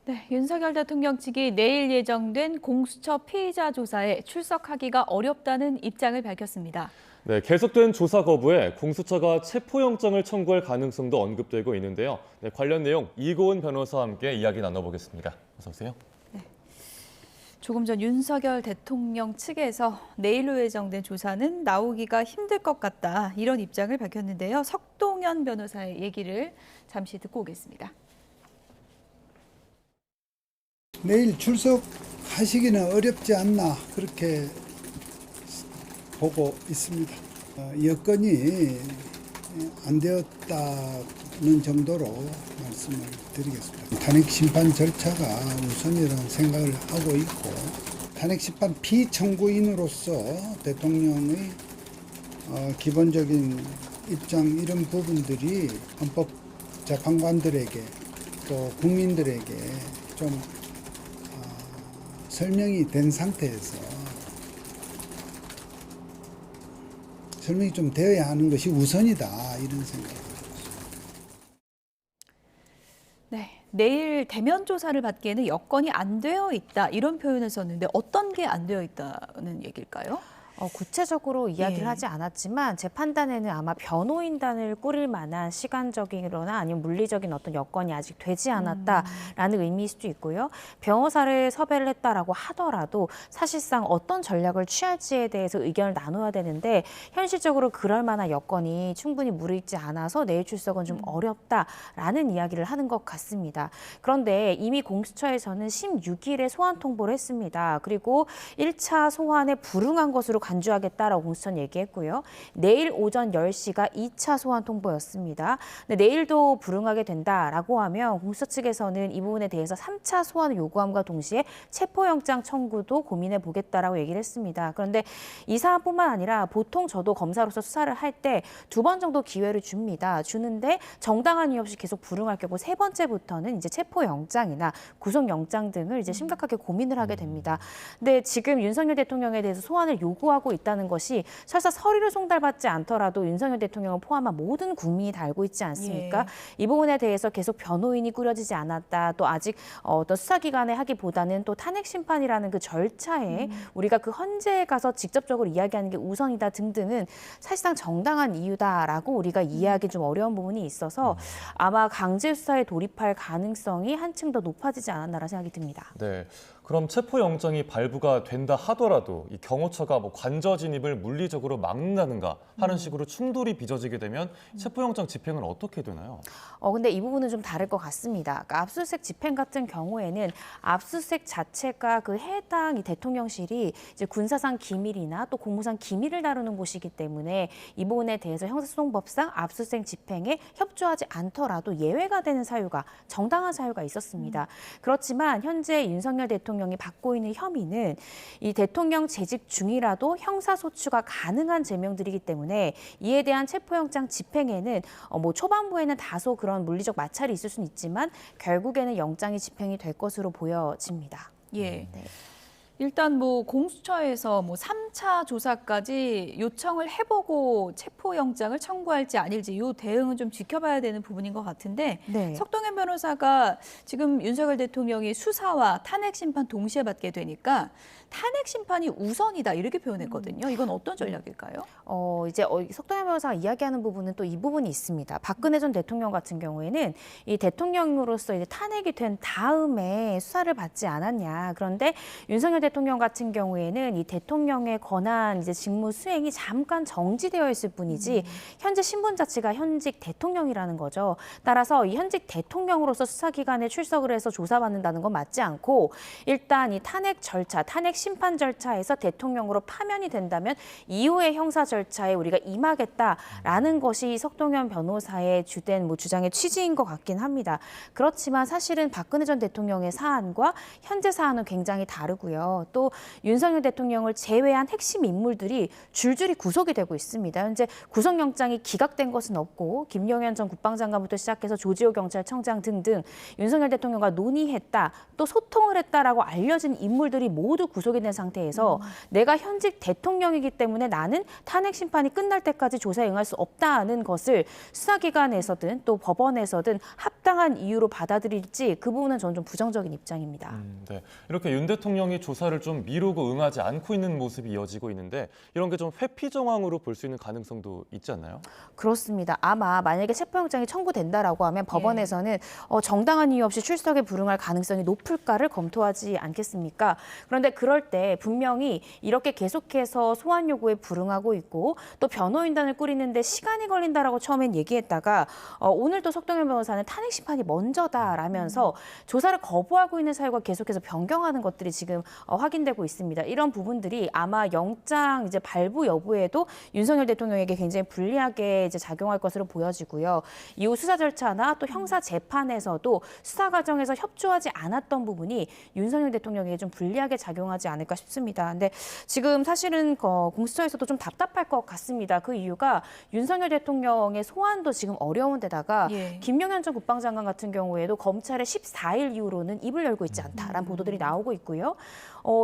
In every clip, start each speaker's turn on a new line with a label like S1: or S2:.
S1: 네, 윤석열 대통령 측이 내일 예정된 공수처 피의자 조사에 출석하기가 어렵다는 입장을 밝혔습니다.
S2: 네, 계속된 조사 거부에 공수처가 체포영장을 청구할 가능성도 언급되고 있는데요. 네, 관련 내용 이고은 변호사와 함께 이야기 나눠보겠습니다. 어서 오세요.
S1: 조금 전 윤석열 대통령 측에서 내일로 예정된 조사는 나오기가 힘들 것 같다, 이런 입장을 밝혔는데요. 석동현 변호사의 얘기를 잠시 듣고 오겠습니다.
S3: 내일 출석하시기는 어렵지 않나 그렇게 보고 있습니다. 여건이 안 되었다는 정도로 말씀을 드리겠습니다. 탄핵 심판 절차가 우선이라는 생각을 하고 있고, 탄핵 심판 피청구인으로서 대통령의 기본적인 입장, 이런 부분들이 헌법 재판관들에게 또 국민들에게 좀 설명이 된 상태에서 설명이 좀 되어야 하는 것이 우선이다, 이런 생각입니다.
S1: 네, 내일 대면 조사를 받기에는 여건이 안 되어 있다, 이런 표현을 썼는데 어떤 게 안 되어 있다는 얘기일까요?
S4: 구체적으로 이야기를
S1: 예.
S4: 하지 않았지만 제 판단에는 아마 변호인단을 꾸릴 만한 시간적이거나 아니면 물리적인 어떤 여건이 아직 되지 않았다라는 의미일 수도 있고요. 변호사를 섭외를 했다라고 하더라도 사실상 어떤 전략을 취할지에 대해서 의견을 나눠야 되는데 현실적으로 그럴 만한 여건이 충분히 무르익지 않아서 내일 출석은 좀 어렵다라는 이야기를 하는 것 같습니다. 그런데 이미 공수처에서는 16일에 소환 통보를 했습니다. 그리고 1차 소환에 불응한 것으로 간주하겠다라고 공수처는 얘기했고요. 내일 오전 10시가 2차 소환 통보였습니다. 근데 내일도 불응하게 된다라고 하면 공수처 측에서는 이 부분에 대해서 3차 소환을 요구함과 동시에 체포영장 청구도 고민해 보겠다라고 얘기를 했습니다. 그런데 이 사안뿐만 아니라 보통 저도 검사로서 수사를 할 때 2번 정도 기회를 줍니다. 주는데 정당한 이유 없이 계속 불응할 경우 3번째부터는 이제 체포영장이나 구속영장 등을 이제 심각하게 고민을 하게 됩니다. 근데 지금 윤석열 대통령에 대해서 소환을 요구하고 있다는 것이 설사 서류를 송달받지 않더라도 윤석열 대통령을 포함한 모든 국민이 다 알고 있지 않습니까? 이 부분에 대해서 계속 변호인이 꾸려지지 않았다. 또 아직 어떤 수사기관에 하기보다는 또 탄핵 심판이라는 그 절차에 우리가 그 헌재에 가서 직접적으로 이야기하는 게 우선이다 등등은 사실상 정당한 이유다라고 우리가 이해하기 좀 어려운 부분이 있어서 아마 강제 수사에 돌입할 가능성이 한층 더 높아지지 않았나라는 생각이 듭니다.
S2: 네, 그럼 체포영장이 발부가 된다 하더라도 이 경호처가 뭐 관저 진입을 물리적으로 막는다든가 하는 식으로 충돌이 빚어지게 되면 체포영장 집행은 어떻게 되나요?
S4: 근데 이 부분은 좀 다를 것 같습니다. 그러니까 압수수색 집행 같은 경우에는 압수수색 자체가 그 해당 이 대통령실이 이제 군사상 기밀이나 또 공무상 기밀을 다루는 곳이기 때문에 이 부분에 대해서 형사소송법상 압수수색 집행에 협조하지 않더라도 예외가 되는 사유가 정당한 사유가 있었습니다. 그렇지만 현재 윤석열 대통령이 받고 있는 혐의는 이 대통령 재직 중이라도 형사소추가 가능한 제명들이기 때문에 이에 대한 체포영장 집행에는 뭐 초반부에는 다소 그런 물리적 마찰이 있을 수는 있지만 결국에는 영장이 집행이 될 것으로 보여집니다.
S1: 예. 일단 뭐 공수처에서 뭐 3차 조사까지 요청을 해보고 체포영장을 청구할지 아닐지 이 대응은 좀 지켜봐야 되는 부분인 것 같은데,
S4: 네.
S1: 석동현 변호사가 지금 윤석열 대통령이 수사와 탄핵 심판 동시에 받게 되니까 탄핵 심판이 우선이다, 이렇게 표현했거든요. 이건 어떤 전략일까요?
S4: 이제 석동현 변호사가 이야기하는 부분은 또 이 부분이 있습니다. 박근혜 전 대통령 같은 경우에는 이 대통령으로서 이제 탄핵이 된 다음에 수사를 받지 않았냐. 그런데 윤석열 대통령 같은 경우에는 이 대통령의 권한 이제 직무 수행이 잠깐 정지되어 있을 뿐이지 현재 신분 자체가 현직 대통령이라는 거죠. 따라서 이 현직 대통령으로서 수사기관에 출석을 해서 조사받는다는 건 맞지 않고, 일단 이 탄핵 절차, 탄핵 심판 절차에서 대통령으로 파면이 된다면 이후의 형사 절차에 우리가 임하겠다라는 것이 석동현 변호사의 주된 뭐 주장의 취지인 것 같긴 합니다. 그렇지만 사실은 박근혜 전 대통령의 사안과 현재 사안은 굉장히 다르고요. 있고요. 또 윤석열 대통령을 제외한 핵심 인물들이 줄줄이 구속이 되고 있습니다. 현재 구속영장이 기각된 것은 없고 김용현 전 국방장관부터 시작해서 조지호 경찰청장 등등 윤석열 대통령과 논의했다, 또 소통을 했다라고 알려진 인물들이 모두 구속이 된 상태에서 내가 현직 대통령이기 때문에 나는 탄핵 심판이 끝날 때까지 조사에 응할 수 없다는 것을 수사기관에서든 또 법원에서든 합당한 이유로 받아들일지 그 부분은 저는 좀 부정적인 입장입니다.
S2: 네. 이렇게 윤 대통령이 조사를 좀 미루고 응하지 않고 있는 모습이 이어지고 있는데 이런 게 좀 회피 정황으로 볼 수 있는 가능성도 있지 않나요?
S4: 그렇습니다. 아마 만약에 체포영장이 청구된다라고 하면 법원에서는 정당한 이유 없이 출석에 불응할 가능성이 높을까를 검토하지 않겠습니까? 그런데 그럴 때 분명히 이렇게 계속해서 소환 요구에 불응하고 있고 또 변호인단을 꾸리는데 시간이 걸린다라고 처음엔 얘기했다가 오늘 또 석동현 변호사는 탄핵 심판이 먼저다라면서 조사를 거부하고 있는 사유가 계속해서 변경하는 것들이 지금 확인되고 있습니다. 이런 부분들이 아마 영장 이제 발부 여부에도 윤석열 대통령에게 굉장히 불리하게 이제 작용할 것으로 보여지고요. 이후 수사 절차나 또 형사 재판에서도 수사 과정에서 협조하지 않았던 부분이 윤석열 대통령에게 좀 불리하게 작용하지 않을까 싶습니다. 근데 지금 사실은 공수처에서도 좀 답답할 것 같습니다. 그 이유가 윤석열 대통령의 소환도 지금 어려운 데다가 김용현 전 국방장관 같은 경우에도 검찰의 14일 이후로는 입을 열고 있지 않다라는 보도들이 나오고 있고요.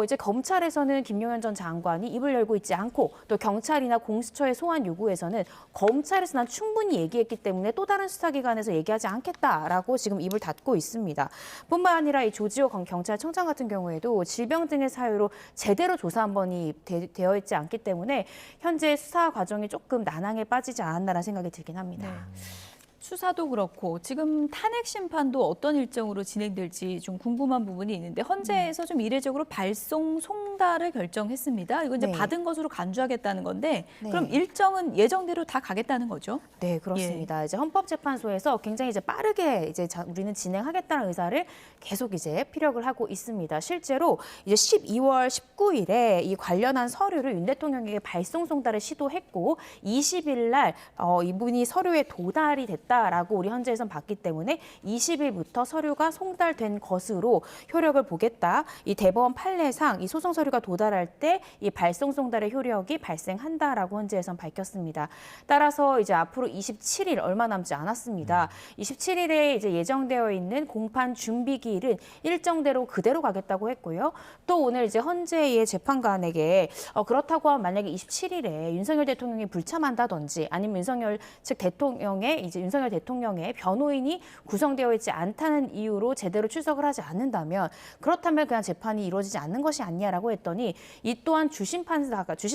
S4: 이제 검찰에서는 김용현 전 장관이 입을 열고 있지 않고 또 경찰이나 공수처의 소환 요구에서는 검찰에서 난 충분히 얘기했기 때문에 또 다른 수사기관에서 얘기하지 않겠다라고 지금 입을 닫고 있습니다. 뿐만 아니라 이 조지호 경찰청장 같은 경우에도 질병 등의 사유로 제대로 조사 한 번이 되어 있지 않기 때문에 현재 수사 과정이 조금 난항에 빠지지 않았나라는 생각이 들긴 합니다.
S1: 수사도 그렇고 지금 탄핵 심판도 어떤 일정으로 진행될지 좀 궁금한 부분이 있는데 헌재에서 좀 이례적으로 발송 송달을 결정했습니다. 이거 이제 받은 것으로 간주하겠다는 건데 그럼 일정은 예정대로 다 가겠다는 거죠?
S4: 네, 그렇습니다. 이제 헌법재판소에서 굉장히 이제 빠르게 이제 우리는 진행하겠다는 의사를 계속 이제 피력을 하고 있습니다. 실제로 이제 12월 19일에 이 관련한 서류를 윤 대통령에게 발송 송달을 시도했고 20일 날 이분이 서류에 도달이 됐다. 라고 우리 헌재에선 봤기 때문에 20일부터 서류가 송달된 것으로 효력을 보겠다. 이 대법원 판례상 이 소송 서류가 도달할 때 이 발송 송달의 효력이 발생한다라고 헌재에선 밝혔습니다. 따라서 이제 앞으로 27일 얼마 남지 않았습니다. 27일에 이제 예정되어 있는 공판 준비 기일은 일정대로 그대로 가겠다고 했고요. 또 오늘 이제 헌재의 재판관에게 그렇다고 하면 만약에 27일에 윤석열 대통령이 불참한다든지 아니면 윤석열 측 대통령의 이제 윤석열 대통령의 변호인이 구성되어 있지 않다는 이유로 제대로 출석을 하지 않는다면 그렇다면 그냥 재판이 이루어지지 않는 것이 아니냐라고 했더니 이 또한 주심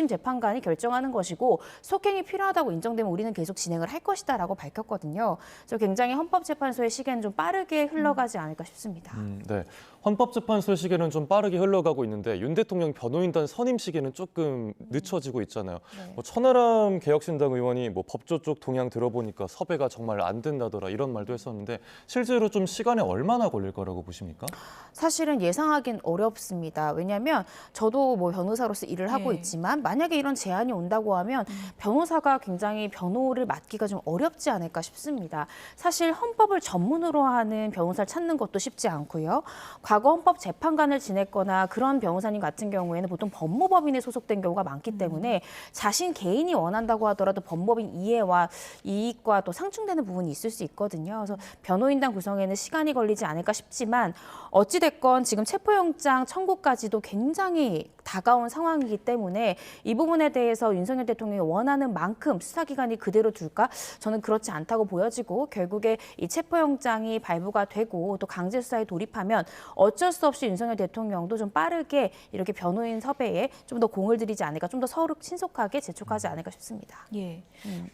S4: 재판관이 결정하는 것이고 속행이 필요하다고 인정되면 우리는 계속 진행을 할 것이다라고 밝혔거든요. 그래서 굉장히 헌법재판소의 시기는 좀 빠르게 흘러가지 않을까 싶습니다.
S2: 네. 헌법재판소의 시기는 좀 빠르게 흘러가고 있는데 윤 대통령 변호인단 선임 시기는 조금 늦춰지고 있잖아요. 천하람 개혁신당 의원이 법조 쪽 동향 들어보니까 섭외가 정말 안 된다더라 이런 말도 했었는데 실제로 좀 시간이 얼마나 걸릴 거라고 보십니까?
S4: 사실은 예상하긴 어렵습니다. 왜냐하면 저도 변호사로서 일을 하고 있지만 만약에 이런 제안이 온다고 하면 변호사가 굉장히 변호를 맡기가 좀 어렵지 않을까 싶습니다. 사실 헌법을 전문으로 하는 변호사를 찾는 것도 쉽지 않고요. 과거 헌법재판관을 지냈거나 그런 변호사님 같은 경우에는 보통 법무법인에 소속된 경우가 많기 때문에 자신 개인이 원한다고 하더라도 법무법인 이해와 이익과 또 상충되는 부분이 있을 수 있거든요. 그래서 변호인단 구성에는 시간이 걸리지 않을까 싶지만 어찌됐건 지금 체포영장 청구까지도 굉장히 다가온 상황이기 때문에 이 부분에 대해서 윤석열 대통령이 원하는 만큼 수사기관이 그대로 둘까? 저는 그렇지 않다고 보여지고 결국에 이 체포영장이 발부가 되고 또 강제수사에 돌입하면 어쩔 수 없이 윤석열 대통령도 좀 빠르게 이렇게 변호인 섭외에 좀 더 공을 들이지 않을까, 좀 더 서로 신속하게 재촉하지 않을까 싶습니다.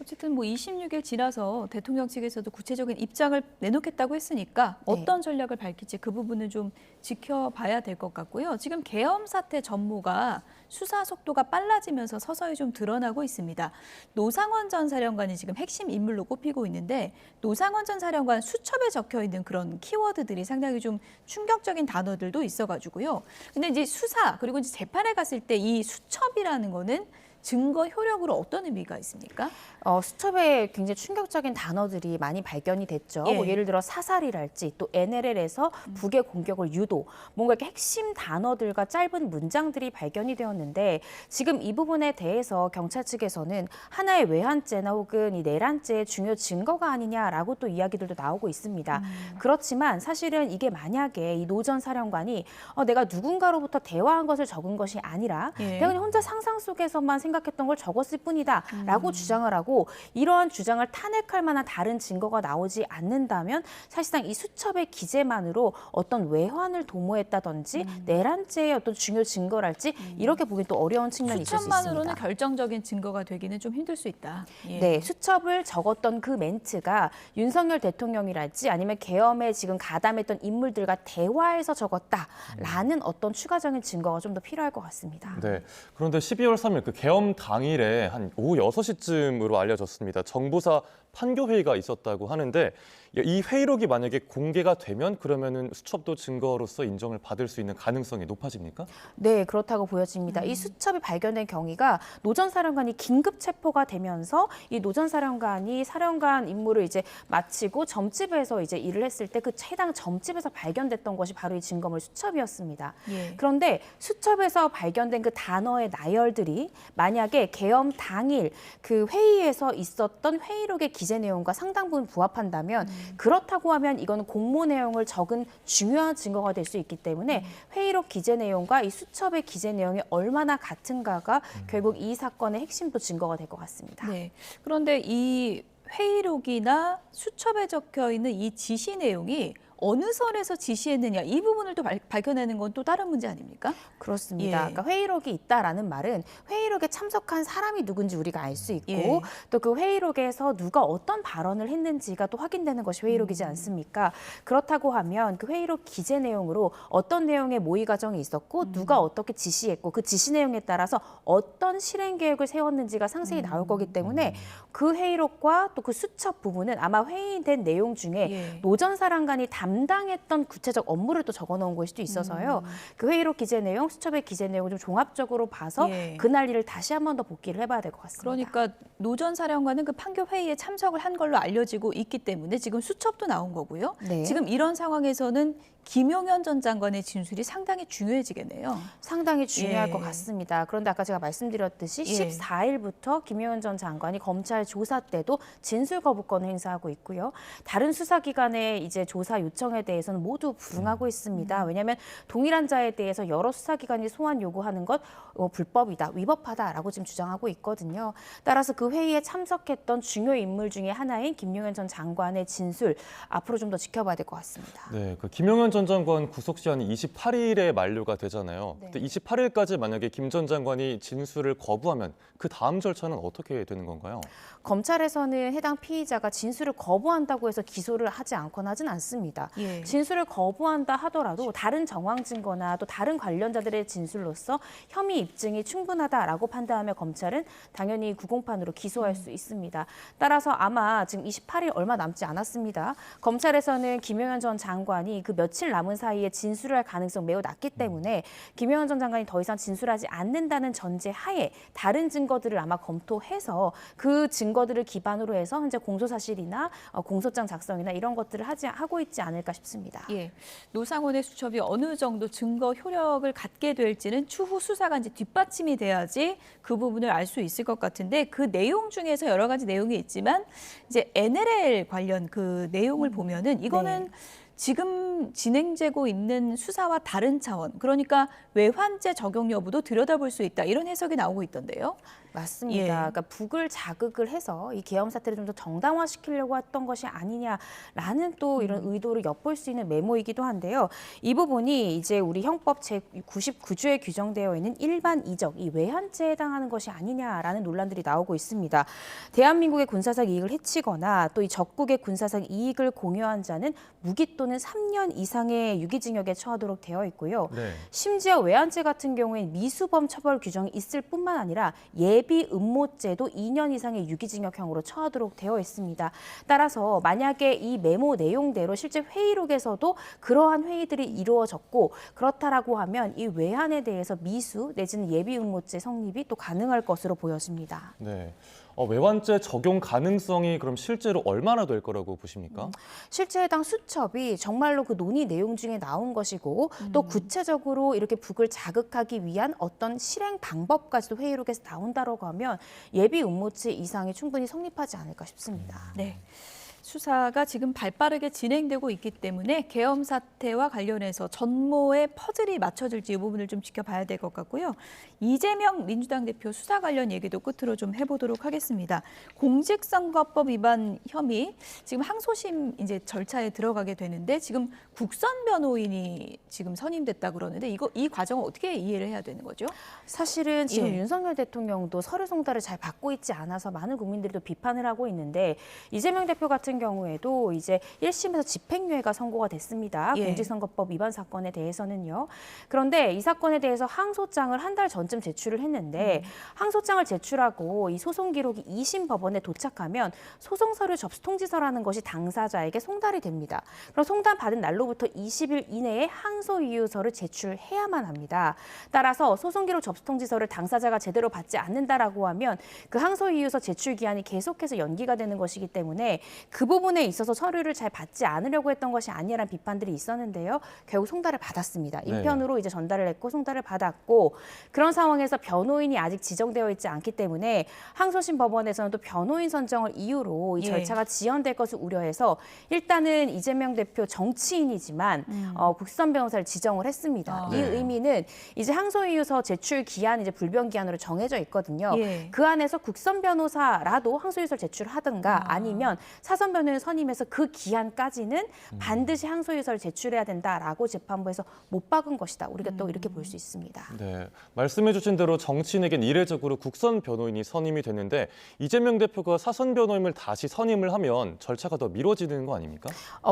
S1: 어쨌든 26일 지나서 대통령 측에서도 구체적인 입장을 내놓겠다고 했으니까 어떤 전략을 밝힐지 그 부분은 좀 지켜봐야 될 것 같고요. 지금 계엄 사태 전모가 수사 속도가 빨라지면서 서서히 좀 드러나고 있습니다. 노상원 전 사령관이 지금 핵심 인물로 꼽히고 있는데 노상원 전 사령관 수첩에 적혀 있는 그런 키워드들이 상당히 좀 충격적인 단어들도 있어가지고요. 근데 이제 수사 그리고 이제 재판에 갔을 때 이 수첩이라는 거는 증거 효력으로 어떤 의미가 있습니까?
S4: 수첩에 굉장히 충격적인 단어들이 많이 발견이 됐죠.
S1: 예.
S4: 뭐 예를 들어 사살이랄지 또 NLL에서 북의 공격을 유도, 뭔가 이렇게 핵심 단어들과 짧은 문장들이 발견이 되었는데 지금 이 부분에 대해서 경찰 측에서는 하나의 외환죄나 혹은 이 내란죄의 중요 증거가 아니냐라고 또 이야기들도 나오고 있습니다. 그렇지만 사실은 이게 만약에 이 노 전 사령관이 내가 누군가로부터 대화한 것을 적은 것이 아니라
S1: 예.
S4: 내가 그냥 혼자 상상 속에서만 생각했던 걸 적었을 뿐이다라고 주장을 하고 이러한 주장을 탄핵할 만한 다른 증거가 나오지 않는다면 사실상 이 수첩의 기재만으로 어떤 외환을 도모했다든지 내란죄의 어떤 중요 증거랄지 이렇게 보기 또 어려운 측면이 있을 수 있습니다.
S1: 수첩만으로는 결정적인 증거가 되기는 좀 힘들 수 있다. 예.
S4: 네, 수첩을 적었던 그 멘트가 윤석열 대통령이랄지 아니면 계엄에 지금 가담했던 인물들과 대화해서 적었다라는 어떤 추가적인 증거가 좀 더 필요할 것 같습니다.
S2: 네. 그런데 12월 3일 그 계엄 당일에 한 오후 6시쯤으로 알려졌습니다. 정부사 판교 회의가 있었다고 하는데 이 회의록이 만약에 공개가 되면 그러면은 수첩도 증거로서 인정을 받을 수 있는 가능성이 높아집니까?
S4: 네, 그렇다고 보여집니다. 이 수첩이 발견된 경위가 노 전 사령관이 긴급 체포가 되면서 이 노 전 사령관이 사령관 임무를 이제 마치고 점집에서 이제 일을 했을 때 그 해당 점집에서 발견됐던 것이 바로 이 증거물 수첩이었습니다.
S1: 예.
S4: 그런데 수첩에서 발견된 그 단어의 나열들이 만약에 계엄 당일 그 회의에서 있었던 회의록의 기재 내용과 상당 부분 부합한다면 그렇다고 하면 이건 공모 내용을 적은 중요한 증거가 될 수 있기 때문에 회의록 기재 내용과 이 수첩의 기재 내용이 얼마나 같은가가 결국 이 사건의 핵심도 증거가 될 것 같습니다.
S1: 네. 그런데 이 회의록이나 수첩에 적혀 있는 이 지시 내용이 어느 선에서 지시했느냐 이 부분을 또 밝혀내는 건 또 다른 문제 아닙니까?
S4: 그렇습니다.
S1: 예.
S4: 그러니까 회의록이 있다라는 말은 회의록에 참석한 사람이 누군지 우리가 알 수 있고
S1: 예.
S4: 또 그 회의록에서 누가 어떤 발언을 했는지가 또 확인되는 것이 회의록이지 않습니까? 그렇다고 하면 그 회의록 기재 내용으로 어떤 내용의 모의 과정이 있었고 누가 어떻게 지시했고 그 지시 내용에 따라서 어떤 실행 계획을 세웠는지가 상세히 나올 거기 때문에 그 회의록과 또 그 수첩 부분은 아마 회의된 내용 중에
S1: 예.
S4: 노 전 사령관이 담당했던 구체적 업무를 또 적어놓은 것이 또 있어서요. 그 회의록 기재 내용, 수첩의 기재 내용을 좀 종합적으로 봐서
S1: 예.
S4: 그날 일을 다시 한 번 더 복기를 해봐야 될 것 같습니다.
S1: 그러니까 노 전 사령관은 그 판교 회의에 참석을 한 걸로 알려지고 있기 때문에 지금 수첩도 나온 거고요.
S4: 네.
S1: 지금 이런 상황에서는 김용현 전 장관의 진술이 상당히 중요해지겠네요.
S4: 상당히 중요할
S1: 예.
S4: 것 같습니다. 그런데 아까 제가 말씀드렸듯이
S1: 예.
S4: 14일부터 김용현 전 장관이 검찰 조사 때도 진술 거부권을 행사하고 있고요. 다른 수사기관의 이제 조사 요청에 대해서는 모두 불응하고 있습니다. 왜냐하면 동일한 자에 대해서 여러 수사기관이 소환 요구하는 것 불법이다, 위법하다라고 지금 주장하고 있거든요. 따라서 그 회의에 참석했던 중요 인물 중에 하나인 김용현 전 장관의 진술 앞으로 좀 더 지켜봐야 될 것 같습니다.
S2: 네, 그 김용현 전 장관 구속 시한이 28일에 만료가 되잖아요.
S4: 네.
S2: 근데 28일까지 만약에 김 전 장관이 진술을 거부하면 그 다음 절차는 어떻게 되는 건가요?
S4: 검찰에서는 해당 피의자가 진술을 거부한다고 해서 기소를 하지 않거나 하진 않습니다.
S1: 예.
S4: 진술을 거부한다 하더라도 다른 정황 증거나 또 다른 관련자들의 진술로서 혐의 입증이 충분하다라고 판단하면 검찰은 당연히 구공판으로 기소할 수 있습니다. 따라서 아마 지금 28일 얼마 남지 않았습니다. 검찰에서는 김용현 전 장관이 그 며칠 남은 사이에 진술을 할 가능성 매우 낮기 때문에 김용현 전 장관이 더 이상 진술하지 않는다는 전제 하에 다른 증거들을 아마 검토해서 그 증거들을 기반으로 해서 현재 공소사실이나 공소장 작성이나 이런 것들을 하고 있지 않을까 싶습니다.
S1: 예, 노상원의 수첩이 어느 정도 증거 효력을 갖게 될지는 추후 수사가 이제 뒷받침이 돼야지 그 부분을 알 수 있을 것 같은데 그 내용 중에서 여러 가지 내용이 있지만 이제 NLL 관련 그 내용을 보면은 이거는 지금 진행되고 있는 수사와 다른 차원, 그러니까 외환죄 적용 여부도 들여다볼 수 있다 이런 해석이 나오고 있던데요.
S4: 맞습니다.
S1: 예.
S4: 그러니까 북을 자극을 해서 이 계엄 사태를 좀 더 정당화시키려고 했던 것이 아니냐라는 또 이런 의도를 엿볼 수 있는 메모이기도 한데요. 이 부분이 이제 우리 형법 제99조에 규정되어 있는 일반 이적, 이 외환죄에 해당하는 것이 아니냐라는 논란들이 나오고 있습니다. 대한민국의 군사적 이익을 해치거나 또 이 적국의 군사적 이익을 공유한 자는 무기 또는 3년 이상의 유기징역에 처하도록 되어 있고요.
S2: 네.
S4: 심지어 외환죄 같은 경우에는 미수범 처벌 규정이 있을 뿐만 아니라 예비 예비 음모죄도 2년 이상의 유기징역형으로 처하도록 되어 있습니다. 따라서 만약에 이 메모 내용대로 실제 회의록에서도 그러한 회의들이 이루어졌고 그렇다라고 하면 이 외환에 대해서 미수 내지는 예비 음모죄 성립이 또 가능할 것으로 보여집니다.
S2: 네. 외환죄 적용 가능성이 그럼 실제로 얼마나 될 거라고 보십니까?
S4: 실제 해당 수첩이 정말로 그 논의 내용 중에 나온 것이고 또 구체적으로 이렇게 북을 자극하기 위한 어떤 실행 방법까지도 회의록에서 나온다고 하면 예비 음모죄 이상이 충분히 성립하지 않을까 싶습니다.
S1: 네. 수사가 지금 발빠르게 진행되고 있기 때문에 계엄 사태와 관련해서 전모의 퍼즐이 맞춰질지 이 부분을 좀 지켜봐야 될 것 같고요. 이재명 민주당 대표 수사 관련 얘기도 끝으로 좀 해보도록 하겠습니다. 공직선거법 위반 혐의 지금 항소심 이제 절차에 들어가게 되는데 지금 국선 변호인이 지금 선임됐다 그러는데 이 과정을 어떻게 이해를 해야 되는 거죠?
S4: 사실은 지금
S1: 예.
S4: 윤석열 대통령도 서류 송달을 잘 받고 있지 않아서 많은 국민들이 또 비판을 하고 있는데 이재명 대표 같은 경우에도 이제 1심에서 집행유예가 선고가 됐습니다.
S1: 예.
S4: 공직선거법 위반 사건에 대해서는요. 그런데 이 사건에 대해서 항소장을 한 달 전쯤 제출을 했는데 항소장을 제출하고 이 소송 기록이 2심 법원에 도착하면 소송 서류 접수 통지서라는 것이 당사자에게 송달이 됩니다. 그럼 송달 받은 날로부터 20일 이내에 항소 이유서를 제출해야만 합니다. 따라서 소송 기록 접수 통지서를 당사자가 제대로 받지 않는다라고 하면 그 항소 이유서 제출 기한이 계속해서 연기가 되는 것이기 때문에 그 부분에 있어서 서류를 잘 받지 않으려고 했던 것이 아니라는 비판들이 있었는데요. 결국 송달을 받았습니다.
S2: 네.
S4: 인편으로 이제 전달을 했고 송달을 받았고 그런 상황에서 변호인이 아직 지정되어 있지 않기 때문에 항소심 법원에서는 또 변호인 선정을 이유로 이
S1: 예.
S4: 절차가 지연될 것을 우려해서 일단은 이재명 대표 정치인이지만 국선 변호사를 지정을 했습니다.
S1: 아.
S4: 이
S2: 네.
S4: 의미는 이제 항소 이유서 제출 기한 이제 불변 기한으로 정해져 있거든요.
S1: 예.
S4: 그 안에서 국선 변호사라도 항소 이유서를 제출하든가 아니면 사선 변호인 선임해서 그 기한까지는 반드시 항소 이유서를 제출해야 된다라고 재판부에서 못 박은 것이다. 우리가 또 이렇게 볼 수 있습니다.
S2: 네, 말씀해 주신 대로 정치인에겐 이례적으로 국선 변호인이 선임이 됐는데 이재명 대표가 사선 변호인을 다시 선임을 하면 절차가 더 미뤄지는 거 아닙니까?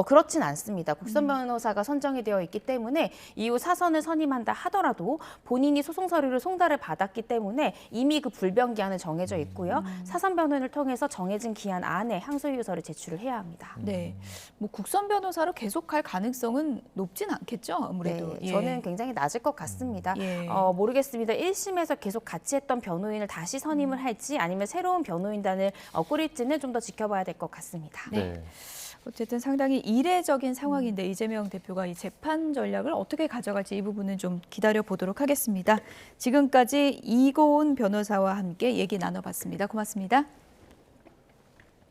S4: 그렇진 않습니다. 국선 변호사가 선정이 되어 있기 때문에 이후 사선을 선임한다 하더라도 본인이 소송 서류를 송달을 받았기 때문에 이미 그 불변 기한은 정해져 있고요. 사선 변호인을 통해서 정해진 기한 안에 항소 이유서를 제출을 해야 합니다.
S1: 네. 뭐 국선 변호사로 계속할 가능성은 높진 않겠죠, 아무래도.
S4: 네,
S1: 예.
S4: 저는 굉장히 낮을 것 같습니다.
S1: 예.
S4: 모르겠습니다. 1심에서 계속 같이 했던 변호인을 다시 선임을 할지 아니면 새로운 변호인단을 꾸릴지는 좀 더 지켜봐야 될 것 같습니다.
S2: 네.
S1: 어쨌든 상당히 이례적인 상황인데 이재명 대표가 이 재판 전략을 어떻게 가져갈지 이 부분은 좀 기다려 보도록 하겠습니다. 지금까지 이고은 변호사와 함께 얘기 나눠봤습니다. 고맙습니다.